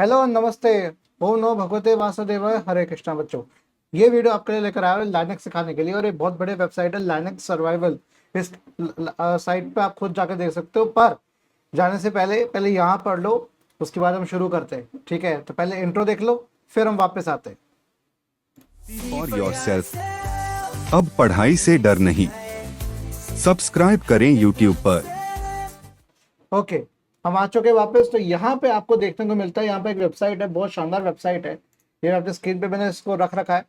Hello नमस्ते। ओम नमो भगवते वासुदेवाय। हरे कृष्णा बच्चों, ये वीडियो आपके लिए लेकर आया हूं लाइनक्स सिखाने के लिए, और ये बहुत बड़े वेबसाइट है लाइनक्स सर्वाइवल। इस साइट पे आप खुद जाकर देख सकते हो, पर जाने से पहले पहले यहाँ पढ़ लो, उसके बाद हम शुरू करते हैं। ठीक है, तो पहले इंट्रो देख लो, फिर हम वापस आते हैं। फॉर योरसेल्फ, अब पढ़ाई से डर नहीं। सब्सक्राइब करें यूट्यूब पर। ओके, हम आ चुके वापस। तो यहाँ पे आपको देखने को मिलता है, यहाँ पे एक वेबसाइट है, बहुत शानदार वेबसाइट है। ये आपके स्क्रीन पे मैंने इसको रख रखा है,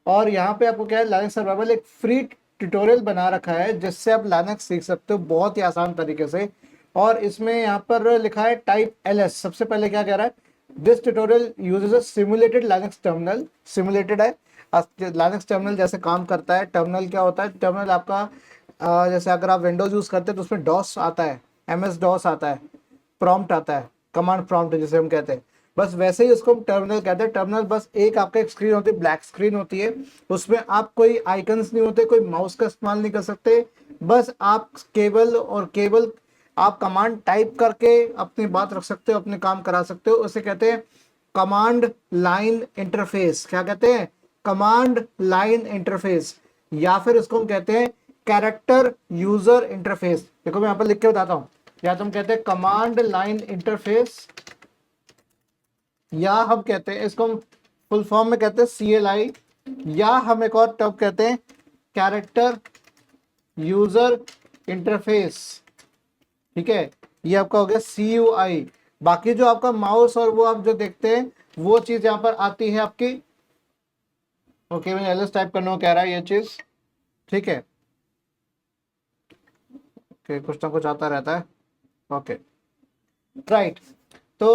और यहाँ पे आपको क्या है, लाइनक्स सर्वाइवल एक फ्री ट्यूटोरियल बना रखा है जिससे आप लाइनक्स सीख सकते हो बहुत ही आसान तरीके से। और इसमें यहाँ पर लिखा है टाइप ls। सबसे पहले क्या कह रहा है, this tutorial uses a simulated Linux terminal. Simulated है, लाइनक्स टर्मिनल जैसे काम करता है। टर्मिनल क्या होता है, टर्मिनल आपका जैसे अगर आप विंडोज यूज करते हैं तो उसमें डॉस आता है, MS डॉस आता है, प्रॉम्प्ट आता है, कमांड प्रॉम्प्ट जिसे हम कहते हैं। बस वैसे ही उसको हम टर्मिनल कहते हैं। टर्मिनल बस एक आपका एक स्क्रीन होती है, ब्लैक स्क्रीन होती है, उसमें आप कोई आइकन्स नहीं होते, कोई माउस का इस्तेमाल नहीं कर सकते। बस आप केवल आप कमांड टाइप करके अपनी बात रख सकते हो, अपने काम करा सकते हो। उसे कहते हैं कमांड लाइन इंटरफेस। क्या कहते हैं, कमांड लाइन इंटरफेस, या फिर इसको हम कहते हैं कैरेक्टर यूजर इंटरफेस। देखो मैं यहाँ पर लिख के बताता हूँ, या तो हम कहते हैं कमांड लाइन इंटरफेस, या हम कहते हैं इसको हम फुल फॉर्म में कहते हैं CLI, या हम एक और टर्म कहते हैं कैरेक्टर यूजर इंटरफेस। ठीक है, ये आपका हो गया CUI। बाकी जो आपका माउस और वो आप जो देखते हैं वो चीज यहाँ पर आती है आपकी। ओके, मैं LS टाइप करने को कह रहा है ये चीज। ठीक है, ओके, कुछ ना कुछ आता रहता है। Okay, right. तो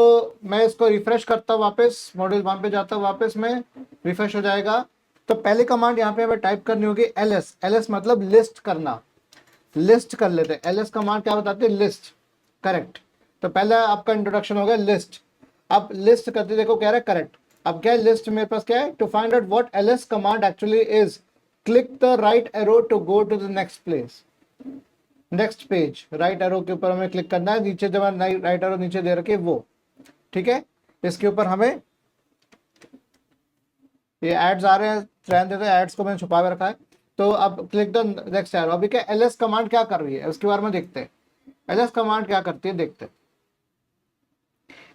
मैं इसको रिफ्रेश करता हूँ, वापस मॉड्यूल 1 पे जाता हूँ, वापस में रिफ्रेश हो जाएगा। तो पहली कमांड यहाँ पे हमें टाइप करनी होगी LS। LS मतलब लिस्ट करना, लिस्ट कर लेते हैं। LS कमांड क्या बताती है, लिस्ट। करेक्ट। तो पहला आपका इंट्रोडक्शन हो गया लिस्ट। अब लिस्ट करते देखो कह रहा है करेक्ट। अब क्या है, लिस्ट मेरे पास क्या है, to find out what LS command actually is, click the right arrow to go to the next place, next page. Right arrow के ऊपर हमें क्लिक करना है, नीचे जब राइट एरो नीचे दे रखे वो। ठीक है, इसके ऊपर हमें ये एड्स आ रहे हैं, रहने देते हैं, एड्स को मैंने छुपा के रखा है। तो अब क्लिक द नेक्स्ट एरो। अभी क्या LS कमांड क्या कर रही है उसके बारे में देखते हैं। LS कमांड क्या करती है देखते हैं।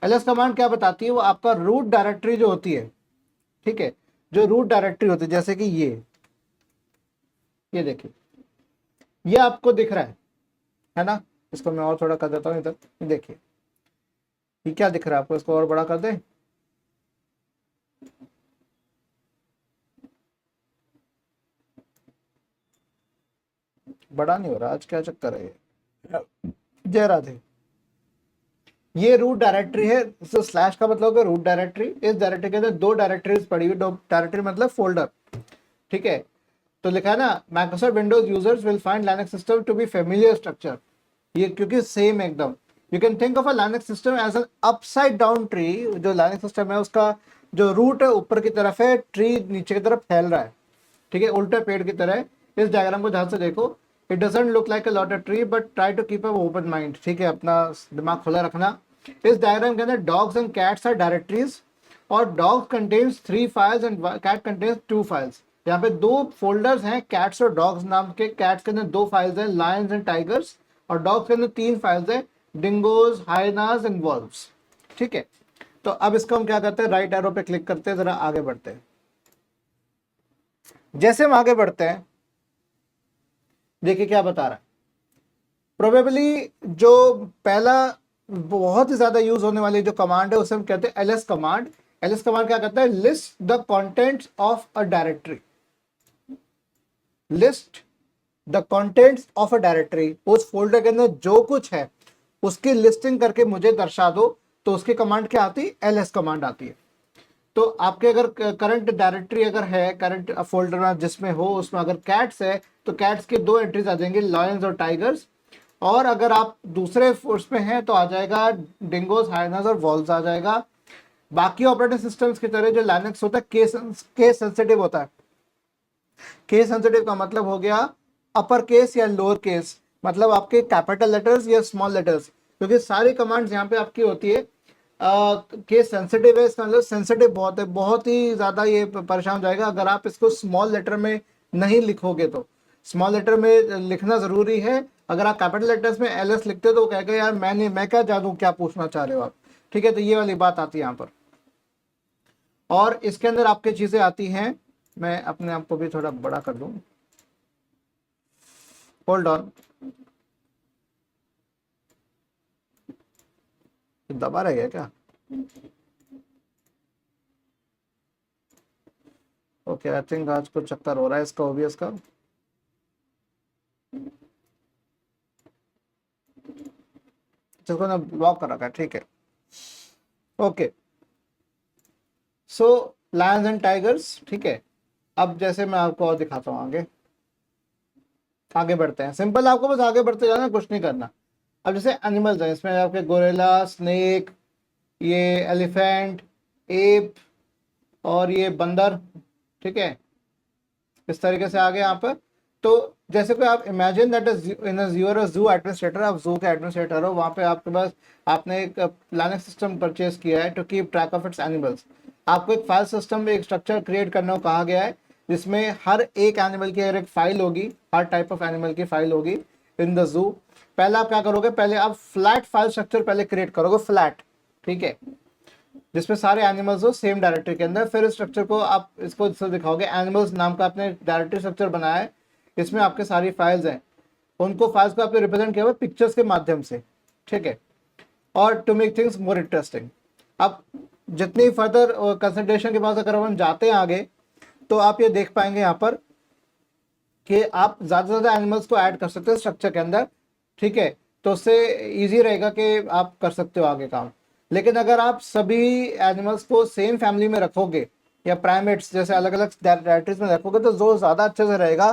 LS कमांड क्या बताती है, वो आपका रूट डायरेक्टरी जो होती है, ठीक है, जो रूट डायरेक्टरी होती है, जैसे कि ये देखिए, ये आपको दिख रहा है ना। इसको मैं और थोड़ा कर देता हूँ इधर, ये देखिए, ये क्या दिख रहा है आपको, इसको और बड़ा कर दें। बड़ा नहीं हो रहा आज, क्या चक्कर है ये। जय राधे। ये रूट डायरेक्टरी है। तो स्लैश का मतलब है रूट डायरेक्टरी। इस डायरेक्टरी के अंदर दो डायरेक्टरीज पड़ी हुई, दो डायरेक्टरी मतलब फोल्डर। ठीक है, तो लिखा है ना, Microsoft Windows users will find Linux system to be familiar structure. ये क्योंकि सेम एकदम, you can think of a Linux system as an upside down tree. जो लाइनक्स सिस्टम है उसका जो रूट है ऊपर की तरफ है, ट्री नीचे की तरफ फैल रहा है। ठीक है, उल्टे पेड़ की तरह। इस डायग्राम को ध्यान से देखो, it doesn't look like a lot of tree but try to keep a open mind. ठीक है, अपना दिमाग खुला रखना। इस डायग्राम के अंदर dogs and cats are directories, और dogs contains 3 files and cat contains 2 files. यहाँ पे दो फोल्डर्स हैं, कैट्स और डॉग्स नाम के। कैट्स के अंदर 2 फाइल्स हैं, लायंस एंड टाइगर्स, और डॉग्स के अंदर 3 फाइल्स हैं, डिंगोज, हाइनास एंड वॉल्व्स। ठीक है, तो अब इसको हम क्या करते हैं, राइट एरो पे क्लिक करते हैं, जरा आगे बढ़ते हैं। जैसे हम आगे बढ़ते हैं, देखिए क्या बता रहा है। प्रोबेबली जो पहला बहुत ही ज्यादा यूज होने वाली जो कमांड है उसे हम कहते हैं LS कमांड। LS कमांड क्या करता है, list the contents of a directory. List the contents of a directory, उस फोल्डर के अंदर जो कुछ है उसकी लिस्टिंग करके मुझे दर्शा दो। तो उसकी कमांड क्या आती है, LS कमांड आती है। तो आपके अगर करंट डायरेक्टरी अगर है, करंट फोल्डर में जिसमें हो, उसमें अगर कैट्स है तो कैट्स की 2 एंट्रीज आ जाएंगी, लायंस और टाइगर्स। और अगर आप दूसरे फोर्स में हैं तो आ जाएगा डिंगोस, हाइनास और वॉल्स आ जाएगा। बाकी ऑपरेटिंग सिस्टम्स की तरह जो लाइनक्स होता है केस सेंसिटिव होता है। केस सेंसिटिव का मतलब हो गया अपर केस या लोअर केस, मतलब आपके कैपिटल लेटर्स या स्मॉल लेटर्स, क्योंकि सारी कमांड्स यहाँ पे आपकी होती है केस सेंसिटिव है, इसका मतलब सेंसिटिव बहुत है, बहुत ही ज़्यादा ये परेशान हो जाएगा अगर आप इसको स्मॉल लेटर में नहीं लिखोगे। तो स्मॉल लेटर में लिखना ज़रूरी है। अगर आप कैपिटल लेटर्स में एल एस लिखते हो तो वो कहेगा यार मैं क्या जानूँ, क्या पूछना चाह रहे हो आप। ठीक है, तो ये वाली बात आती है यहाँ पर। और इसके अंदर आपके चीज़ें आती हैं, मैं अपने आप को भी थोड़ा बड़ा कर दूँ, होल्ड ऑन, दबा रह गया क्या? ओके, आई थिंक आज कुछ चक्कर हो रहा है इसका ओबीएस का। जिसको ना ब्लॉक कर रखा है, ठीक है। Okay, so Lions and tigers, ठीक है। अब जैसे मैं आपको और दिखाता हूँ, आगे आगे बढ़ते हैं। सिंपल, आपको बस आगे बढ़ते जाना, कुछ नहीं करना। अब जैसे एनिमल्स हैं, इसमें आपके गोरिल्ला, स्नेक, ये एलिफेंट, एप और ये बंदर, ठीक है, इस तरीके से आगे यहाँ पर। तो जैसे कि आप इमेजिन दैट इन यूर जू एडमिनिस्ट्रेटर, आप जू के एडमिनिस्ट्रेटर हो, वहाँ पे आपके पास आपने एक प्लानिंग सिस्टम परचेज किया है to keep track of its animals. आपको एक फाइल सिस्टम में एक स्ट्रक्चर क्रिएट करने को कहा गया है, जिसमें हर एक एनिमल की एक फाइल होगी, हर टाइप ऑफ एनिमल की फाइल होगी इन द जू। पहले आप क्या करोगे, पहले आप फ्लैट फाइल स्ट्रक्चर पहले क्रिएट करोगे, फ्लैट, ठीक है, जिसमें सारे एनिमल्स हो सेम डायरेक्टरी के अंदर। फिर इस स्ट्रक्चर को आप इसको दिखाओगे, एनिमल्स नाम का आपने डायरेक्टरी स्ट्रक्चर बनाया है, इसमें आपके सारी फाइल्स हैं, उनको फाइल्स को आपने रिप्रेजेंट किया हुआ पिक्चर्स के माध्यम से, ठीक है। और to make things more interesting, अब जितनी फर्दर कंसंट्रेशन के पास अगर हम जाते हैं आगे, तो आप ये देख पाएंगे यहाँ पर कि आप ज़्यादा से ज़्यादा एनिमल्स को ऐड कर सकते हैं स्ट्रक्चर के अंदर, ठीक है। तो उससे ईजी रहेगा कि आप कर सकते हो आगे काम। लेकिन अगर आप सभी एनिमल्स को सेम फैमिली में रखोगे या प्राइमेट्स जैसे अलग अलग डायरेक्टरीज में रखोगे, तो जो ज़्यादा अच्छे से रहेगा,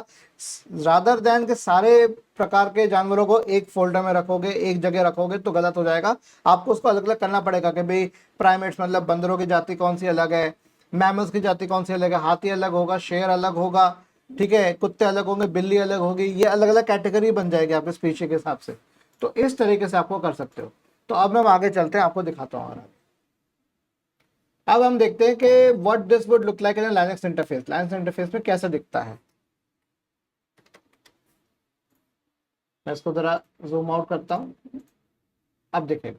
रादर दैन के सारे प्रकार के जानवरों को एक फोल्डर में रखोगे, एक जगह रखोगे, तो गलत हो जाएगा। आपको उसको अलग अलग करना पड़ेगा कि भाई प्राइमेट्स मतलब बंदरों की जाति कौन सी अलग है, मैमल्स की जाति कौन सी अलग है, हाथी अलग होगा, शेर अलग होगा, ठीक है, कुत्ते अलग होंगे, बिल्ली अलग होगी, ये अलग अलग कैटेगरी बन जाएगी आपके स्पीशीज के हिसाब से। तो इस तरीके से आपको कर सकते हो। तो अब हम आगे चलते हैं, आपको दिखाता हूँ। अब हम देखते हैं कि what this would look like in Linux interface. Linux interface में कैसा दिखता है, मैं इसको जरा जूम आउट करता हूँ। अब दिखेगा,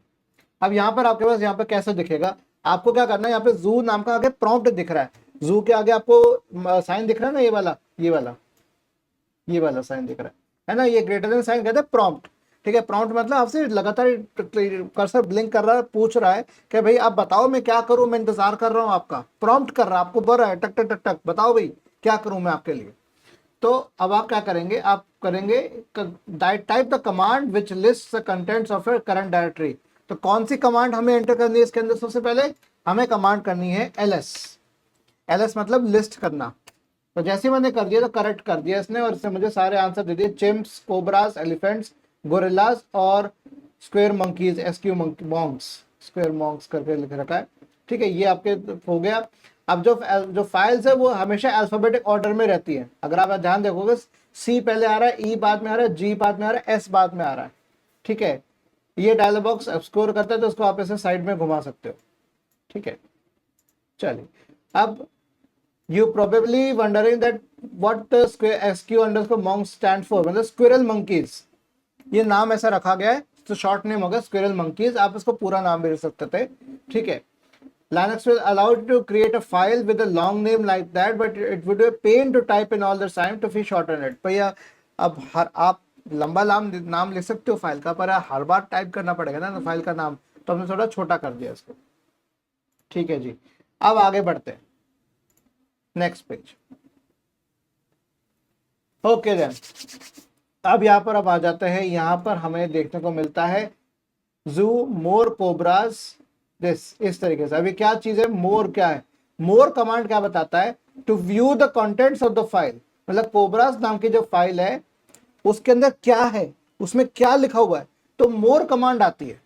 अब यहाँ पर आपके पास यहाँ पर कैसे दिखेगा, आपको क्या करना है, यहाँ पे जू नाम का आगे प्रॉम्प्ट दिख रहा है, जू के आगे आपको साइन दिख रहा है ना, ये वाला साइन दिख रहा है ना, ये ग्रेटर देन साइन कहते हैं प्रॉम्प्ट, ठीक है। प्रॉम्प्ट मतलब आपसे लगातार कर्सर ब्लिंक कर रहा है, पूछ रहा है कि भाई आप बताओ मैं क्या करूं, मैं इंतजार कर रहा हूं आपका, प्रॉम्प्ट कर रहा है, आपको बोल रहा है टक टक टक टक, बताओ भाई क्या करूं मैं आपके लिए। तो अब आप क्या करेंगे, आप करेंगे type the command which list the contents of your current directory. तो कौन सी कमांड हमें एंटर करनी है इसके अंदर, सबसे पहले हमें कमांड करनी है ls। ls मतलब लिस्ट करना। तो जैसे मैंने कर दिया तो करेक्ट कर दिया इसने, और इसने मुझे सारे आंसर दे दिए, चिम्प्स, कोबरास, एलिफेंट्स, गोरिल्लास और square monkeys, SQ Monks, square Monks करके लिख रखा है, ठीक है। ये आपके हो गया। अब जो फाइल्स है वो हमेशा अल्फाबेटिक ऑर्डर में रहती है, अगर आप ध्यान देखोगे, सी पहले आ रहा है, ई बाद में आ रहा है, जी बाद में आ रहा है, एस बाद में आ रहा है, ठीक है। ये डायलॉग बॉक्स एक्सप्लोर करता है, तो उसको आप ऐसे साइड में घुमा सकते हो, ठीक है। चलिए, अब you probably wondering that what the sq_monk stand for, मतलब स्क्विरल मंकीज, ये नाम ऐसा रखा गया है, तो शॉर्ट नेम होगा स्क्विरल मंकीज, आप इसको पूरा नाम भी रख सकते थे, ठीक है। Linux will allow you to create a file with a long name like that, but it would be a pain to type in all the time to be shorten it। भैया अब हर आप लंबा नाम लिख सकते हो फाइल का, पर हर बार टाइप करना पड़ेगा ना फाइल का नाम, तो हमने थोड़ा छोटा कर दिया इसको, ठीक है जी। अब आगे बढ़ते हैं, नेक्स्ट पेज। ओके देन, अब यहाँ पर अब आ जाते हैं, यहाँ पर हमें देखने को मिलता है जू मोर कोबरास दिस, इस तरीके से। अभी क्या चीज है, मोर क्या है, मोर कमांड क्या बताता है, to view the contents of the file, मतलब कोबरास नाम की जो फाइल है उसके अंदर क्या है, उसमें क्या लिखा हुआ है, तो मोर कमांड आती है।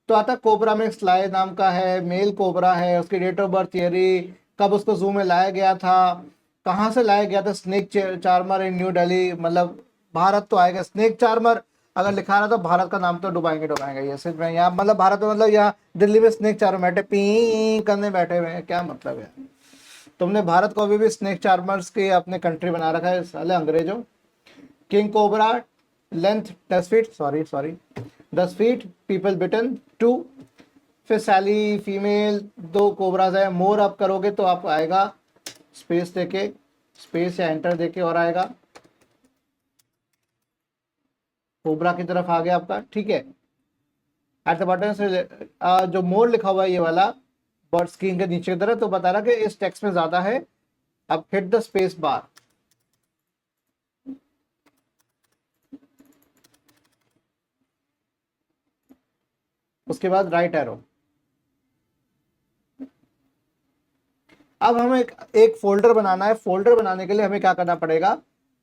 तो आता कोबरा में स्लाई नाम का है, मेल कोबरा है, उसकी डेट ऑफ बर्थ, थियरी, कब उसको जू में लाया गया था, कहाँ से लाया गया था, स्नेक चार्मर इन न्यू दिल्ली, मतलब भारत तो आएगा, स्नेक चार्मर अगर लिखा रहा तो भारत का नाम तो डुबाएंगे डुबाएंगे, ये सिर्फ मैं यहाँ मतलब भारत में मतलब यहाँ दिल्ली में स्नेक चार्मर बैठे पी करने बैठे हुए हैं, क्या मतलब है? तुमने भारत को अभी भी स्नेक चार्मर्स की अपने कंट्री बना रखा है साले अंग्रेजों। King cobra length 10 feet, sorry 10 feet, people bitten 2। फिर सैली फीमेल 2 कोबराज है। मोर आप करोगे तो आप आएगा स्पेस देके, स्पेस या एंटर देके और आएगा, कोबरा की तरफ आ गया आपका, ठीक है। एट द बटन से जो मोर लिखा हुआ है ये वाला बर्ड स्क्रीन के नीचे की तरफ, तो बता रहा कि इस टेक्स्ट में ज्यादा है, अब हिट द स्पेस बार। उसके बाद राइट एरो। अब हमें एक फोल्डर बनाना है। फोल्डर बनाने के लिए हमें क्या करना पड़ेगा,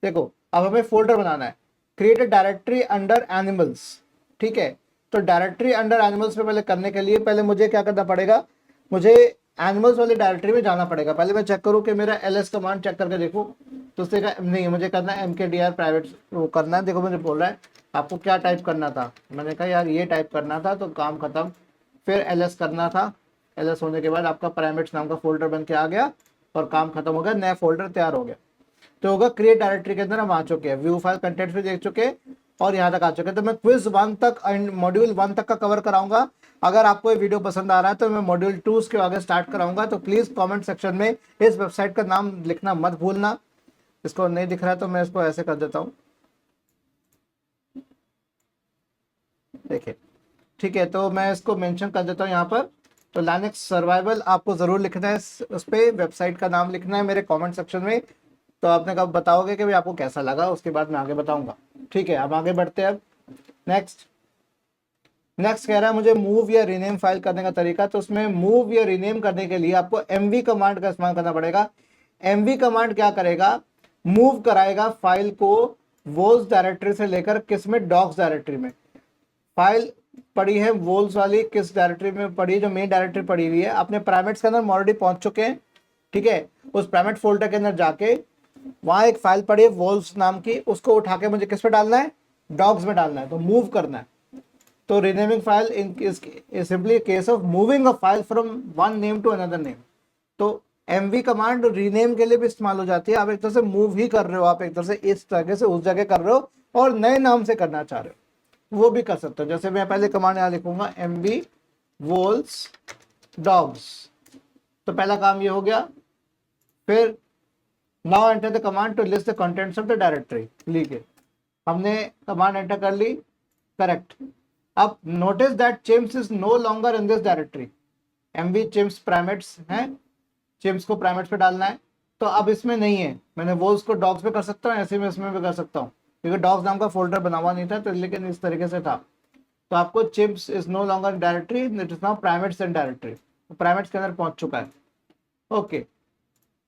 देखो अब हमें फोल्डर बनाना है। Create a directory under animals, ठीक है। तो डायरेक्टरी अंडर एनिमल्स में पहले करने के लिए पहले मुझे क्या करना पड़ेगा, मुझे एनिमल्स वाली डायरेक्टरी में जाना पड़ेगा। पहले मैं चेक करूँ कि मेरा ls कमांड चेक करके देखूँ, तो उससे नहीं, मुझे करना है mkdir प्राइवेट वो करना है। देखो मुझे बोल रहा है आपको क्या टाइप करना था, मैंने कहा यार ये टाइप करना था, तो काम खत्म। फिर ls करना था, ls होने के बाद आपका प्राइमेट्स नाम का फोल्डर बन के आ गया और काम खत्म हो गया, नया फोल्डर तैयार हो गया। तो होगा क्रिएट डायरेक्टरी के अंदर हम आ चुके हैं, व्यू फाइल कंटेंट्स भी देख चुके हैं और यहाँ तक आ चुके हैं। तो मैं क्विज 1 तक एंड मॉड्यूल 1 तक का कवर कराऊंगा। अगर आपको ये वीडियो पसंद आ रहा है तो मैं मॉड्यूल 2 के आगे स्टार्ट कराऊंगा। तो प्लीज कमेंट सेक्शन में इस वेबसाइट का नाम लिखना मत भूलना। इसको नहीं दिख रहा है तो मैं इसको ऐसे कर देता हूँ, देखिए, ठीक है। तो मैं इसको मेंशन कर देता हूँ यहाँ पर। तो लाइनक्स सर्वाइवल आपको जरूर लिखना है, उस पर वेबसाइट का नाम लिखना है मेरे कमेंट सेक्शन में। तो आपने कब बताओगे कि भाई आपको कैसा लगा, उसके बाद मैं आगे बताऊंगा, ठीक है। अब आगे बढ़ते हैं। अब नेक्स्ट कह रहा है मुझे मूव या रीनेम फाइल करने का तरीका। तो उसमें मूव या रीनेम करने के लिए आपको mv कमांड का इस्तेमाल करना पड़ेगा। mv कमांड क्या करेगा, मूव कराएगा फाइल को वोल्स डायरेक्टरी से लेकर किस में, डॉक्स डायरेक्टरी में। फाइल पड़ी है वोल्स वाली किस डायरेक्टरी में पड़ी है, जो मेन डायरेक्टरी पड़ी हुई है। अपने प्राइमेट्स के अंदर ऑलरेडी पहुंच चुके हैं, ठीक है। उस प्राइमेट फोल्डर के अंदर जाके वहां एक फाइल पड़ी है वोल्स नाम की, उसको उठा के मुझे किस में डालना है, डॉग्स में डालना है, तो मूव करना है। तो renaming file is simply a case of moving a file from one name to another name। तो mv कमांड रीनेम के लिए भी इस्तेमाल हो जाती है। आप एक तरह से मूव ही कर रहे हो, आप एक तरह से इस जगह से उस जगह कर रहे हो और नए नाम से करना चाह रहे हो, वो भी कर सकते हो। जैसे मैं पहले कमांड यहाँ लिखूंगा mv wolves dogs, तो पहला काम ये हो गया। फिर now enter the command to list the contents of the directory, लिखे हमने कमांड एंटर कर ली, करेक्ट। अब notice that chimps is no longer in this directory. mv chimps primates हैं, चिम्स को प्राइमेट्स पे डालना है, तो अब इसमें नहीं है। मैंने वो उसको डॉग्स पे कर सकता हूँ, ऐसे में इसमें भी कर सकता हूँ, क्योंकि डॉग्स नाम का फोल्डर बना हुआ नहीं था, तो लेकिन इस तरीके से था। तो आपको chimps is no longer in directory, it is now primates in directory, तो प्राइमेट्स के अंदर पहुंच चुका है। ओके,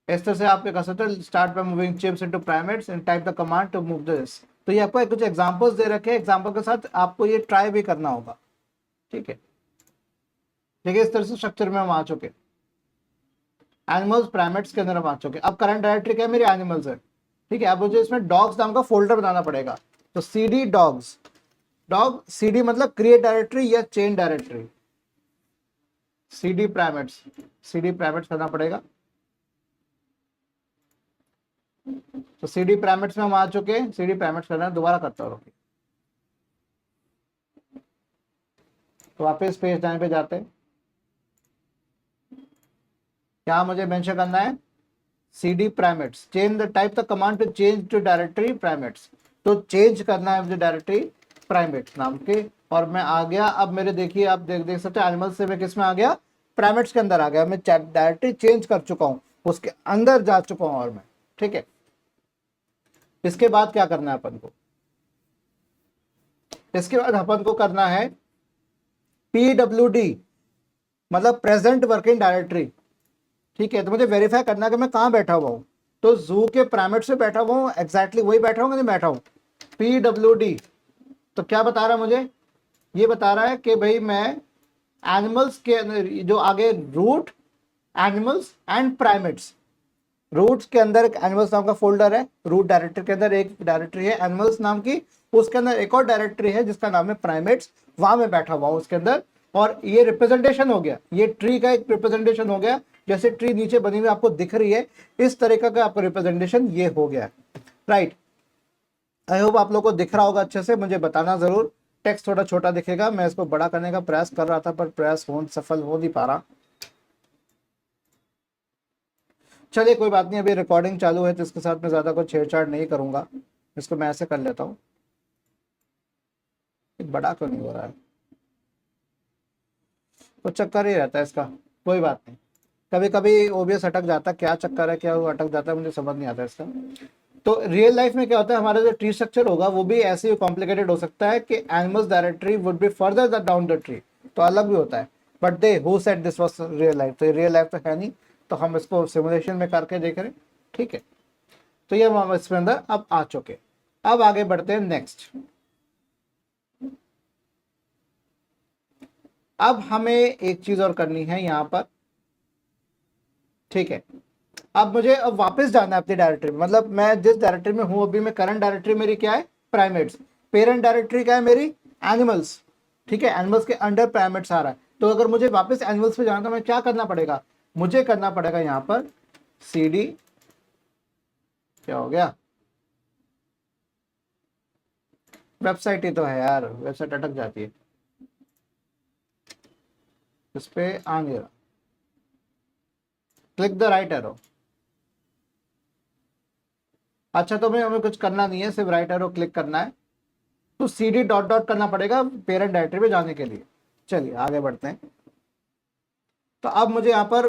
इस तरह से आप क्या कर सकते हो, start by moving chimps into primates and type the command to move this. तो ये आपको कुछ एग्जांपल्स दे रखे हैं, एग्जांपल के साथ आपको ये ट्राई भी करना होगा, ठीक है। देखिए इस तरह से स्ट्रक्चर में हम आ चुके, एनिमल्स प्राइमेट्स के अंदर हम आ चुके। अब करंट डायरेक्टरी क्या है, मेरे एनिमल्स है, ठीक है। अब मुझे इसमें डॉग्स नाम का फोल्डर बनाना पड़ेगा, तो cd डॉग्स, डॉग cd मतलब क्रिएट डायरेक्टरी या चेंज डायरेक्टरी, cd प्राइमेट्स करना पड़ेगा। तो cd प्राइमेट्स में हम आ चुके हैं, cd प्राइमेट्स करना, दोबारा करता हूँ, तो वापस पेज लाइन पे जाते हैं। क्या मुझे मेंशन करना है, cd primates, change the type the command to change to directory primates. तो चेंज करना है मुझे डायरेक्टरी प्राइमेट्स नाम के, और मैं आ गया। अब मेरे देखिए आप देख सकते हैं एनिमल्स से मैं किस में आ गया, प्राइमेट्स के अंदर आ गया। मैं डायरेक्टरी चेंज कर चुका हूँ, उसके अंदर जा चुका हूँ और मैं, ठीक है। इसके बाद क्या करना है अपन को, इसके बाद अपन को करना है pwd मतलब प्रेजेंट वर्किंग डायरेक्टरी, ठीक है। तो मुझे वेरीफाई करना है कि मैं कहाँ बैठा हुआ हूँ। तो जू के प्राइमेट से बैठा हुआ हूँ, एग्जैक्टली वही बैठा हूँ, नहीं बैठा हूँ। pwd तो क्या बता रहा है मुझे, ये बता रहा है कि भाई मैं एनिमल्स के जो आगे root, animals and primates, roots के अंदर एक एनिमल्स नाम का फोल्डर है, रूट डायरेक्टरी के अंदर एक डायरेक्टरी है एनिमल्स नाम की, उसके अंदर एक और डायरेक्टरी है जिसका नाम है प्राइमेट्स, वहां मैं बैठा हुआ हूँ उसके अंदर। और ये रिप्रेजेंटेशन हो गया, ये ट्री का एक रिप्रेजेंटेशन हो गया, जैसे ट्री नीचे बनी हुई आपको दिख रही है, इस तरीके का आपको रिप्रेजेंटेशन ये हो गया, राइट। आई होप आप लोग को दिख रहा होगा अच्छे से, मुझे बताना जरूर। टेक्स्ट थोड़ा छोटा दिखेगा, मैं इसको बड़ा करने का प्रयास कर रहा था पर प्रयास सफल हो नहीं पा रहा। चलिए कोई बात नहीं, अभी रिकॉर्डिंग चालू है तो इसके साथ मैं ज्यादा कुछ छेड़छाड़ नहीं करूंगा, इसको मैं ऐसे कर लेता हूँ। बड़ा क्यों नहीं हो रहा है, तो चक्कर ही रहता है इसका, कोई बात नहीं। कभी कभी ओबीएस अटक जाता है, क्या चक्कर है, क्या वो अटक जाता है, मुझे समझ नहीं आता इसका। तो रियल लाइफ में क्या होता है, हमारा जो ट्री स्ट्रक्चर होगा वो भी ऐसे ही कॉम्प्लिकेटेड हो सकता है कि animals directory would be further down the tree, तो अलग भी होता है। But they who said this was real life, तो रियल लाइफ तो है नहीं, तो हम इसको सिमुलेशन में करके देख रहे हैं, ठीक है। तो ये हम इसमें अंदर अब आ चुके, अब आगे बढ़ते हैं नेक्स्ट। अब हमें एक चीज और करनी है यहाँ पर, ठीक है। अब मुझे अब वापस जाना है अपनी डायरेक्टरी में, मतलब मैं जिस डायरेक्टरी में हूं अभी, मैं करंट डायरेक्टरी मेरी क्या है, प्राइमेट्स। पेरेंट डायरेक्टरी क्या है मेरी, एनिमल्स, ठीक है। एनिमल्स के अंडर प्राइमेट्स आ रहा है, तो अगर मुझे वापस एनिमल्स पे जाना तो मैं क्या करना पड़ेगा, मुझे करना पड़ेगा यहाँ पर cd, क्या हो गया, वेबसाइट ही तो है यार, वेबसाइट अटक जाती है, इस पे आ नहीं रहा, क्लिक द राइट एरो। अच्छा तो हमें कुछ करना नहीं है, सिर्फ राइट एरो क्लिक करना है, तो cd डॉट डॉट करना पड़ेगा पेरेंट डायरेक्टरी में जाने के लिए। चलिए आगे बढ़ते हैं। तो अब मुझे यहाँ पर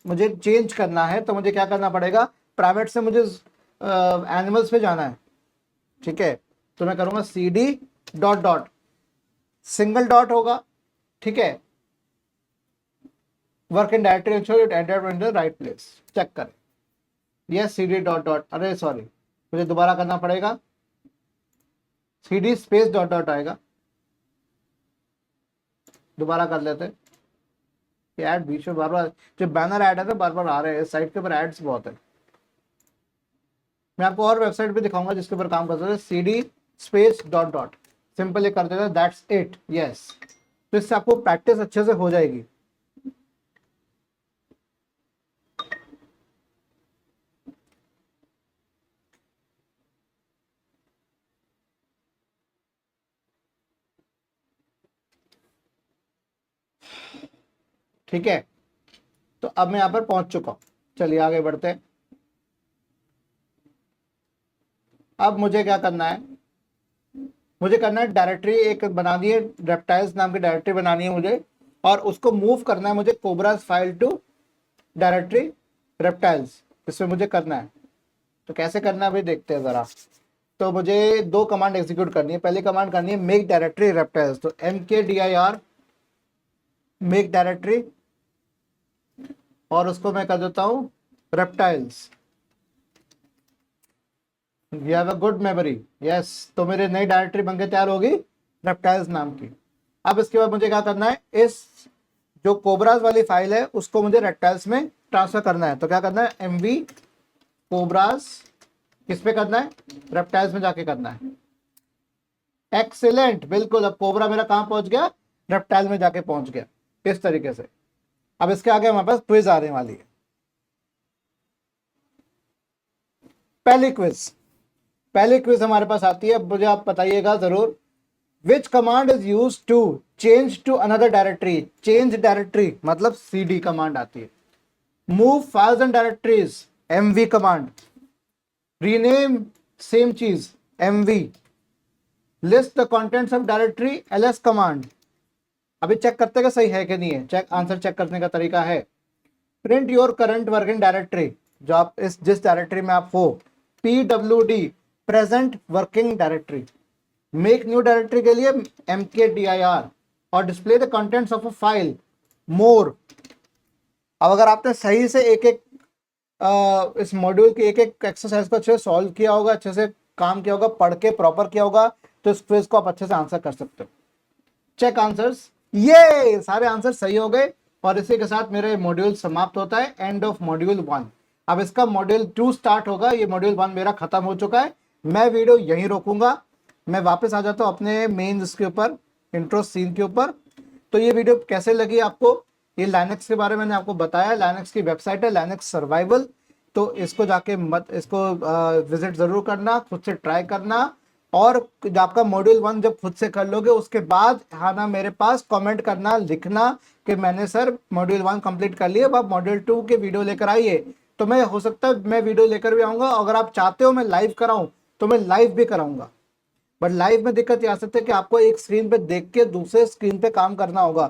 मुझे चेंज करना है, तो मुझे क्या करना पड़ेगा, प्राइवेट से मुझे एनिमल्स पे जाना है, ठीक है। तो मैं करूंगा cd dot dot, single dot होगा, ठीक है, work in directory ensure it enter in the right place, check करें। यस cd डॉट डॉट, अरे सॉरी मुझे दोबारा करना पड़ेगा, cd स्पेस डॉट डॉट आएगा, दोबारा कर लेते हैं। ऐड बीच में बार बार जो बैनर ऐड है ना बार बार आ रहे हैं, साइट के ऊपर एड्स बहुत है। मैं आपको और वेबसाइट भी दिखाऊंगा जिसके ऊपर काम कर सकते हैं, cd space dot dot, simple ये कर देते हैं, दैट्स इट, यस। तो इससे आपको प्रैक्टिस अच्छे से हो जाएगी। ठीक है, तो अब मैं यहां पर पहुंच चुका हूं, चलिए आगे बढ़ते हैं। अब मुझे क्या करना है, मुझे करना है डायरेक्टरी एक बनानी है, रेप्टाइल्स नाम की डायरेक्टरी बनानी है मुझे, और उसको मूव करना है मुझे cobras file to directory reptiles, इसमें मुझे करना है। तो कैसे करना है भाई देखते हैं जरा। तो मुझे दो कमांड एग्जीक्यूट करनी है, पहली कमांड करनी है मेक डायरेक्टरी रेप्टाइल्स, तो mkdir मेक डायरेक्टरी, और उसको मैं कर देता हूं reptiles. You have a good memory, yes. तो मेरी नई डायरेक्टरी बनके तैयार होगी रेप्टाइल्स नाम की। अब इसके बाद मुझे क्या करना है, इस जो कोबराज वाली फाइल है उसको मुझे रेप्टाइल्स में ट्रांसफर करना है। तो क्या करना है, mv कोबराज, किस पे करना है, रेप्टाइल्स में जाके करना है। एक्सीलेंट, बिल्कुल। अब कोबरा मेरा कहां पहुंच गया, रेप्टाइल में जाके पहुंच गया, इस तरीके से। अब इसके आगे हमारे पास क्विज आने वाली है। पहली क्विज हमारे पास आती है, मुझे आप बताइएगा जरूर, which command is use to change to another directory. Change directory मतलब cd कमांड आती है। Move files and directories mv command. Rename same चीज mv। List the contents of directory ls command. अभी चेक करते हैं कि सही है कि नहीं है, चेक आंसर चेक करने का तरीका है। Print your current working directory, जो आप जिस डायरेक्टरी में आप हो, pwd present working directory. Make new directory के लिए mkdir, और display the contents of a file more. अब अगर आपने सही से एक एक इस मॉड्यूल के एक एक एक्सरसाइज को अच्छे से सॉल्व किया होगा, अच्छे से काम किया होगा, पढ़ के प्रॉपर किया होगा, तो इस क्विज को आप अच्छे से आंसर कर सकते हो। चेक आंसर्स, ये सारे आंसर सही हो गए, और इसी के साथ मेरे मॉड्यूल समाप्त होता है, एंड ऑफ मॉड्यूल 1। अब इसका मॉड्यूल 2 स्टार्ट होगा, ये मॉड्यूल 1 मेरा खत्म हो चुका है। मैं वीडियो यहीं रोकूंगा, मैं वापस आ जाता हूँ अपने मेन इसके ऊपर, इंट्रो सीन के ऊपर। तो ये वीडियो कैसे लगी आपको? ये लाइनक्स के बारे में मैंने आपको बताया। लाइनक्स की वेबसाइट है लाइनक्स सर्वाइवल, तो इसको जाके मत इसको विजिट जरूर करना, खुद से ट्राई करना। और जब आपका मॉड्यूल 1 जब खुद से कर लोगे उसके बाद आना मेरे पास, कमेंट करना, लिखना कि मैंने सर मॉड्यूल 1 कंप्लीट कर लिया, अब आप मॉड्यूल 2 के वीडियो लेकर आइए। तो मैं हो सकता है मैं वीडियो लेकर भी आऊँगा। अगर आप चाहते हो मैं लाइव कराऊँ तो मैं लाइव भी कराऊंगा। बट लाइव में दिक्कत ये आ सकती है कि आपको एक स्क्रीन पे देख के दूसरे स्क्रीन पे काम करना होगा,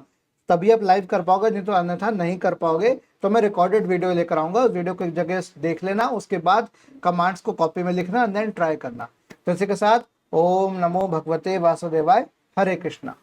तभी आप लाइव कर पाओगे, नहीं तो अन्यथा नहीं कर पाओगे। तो मैं रिकॉर्डेड वीडियो लेकर आऊंगा, वीडियो को एक जगह देख लेना, उसके बाद कमांड्स को कॉपी में लिखना, देन ट्राई करना। तो इसी के साथ ओम नमो भगवते वासुदेवाय, हरे कृष्णा।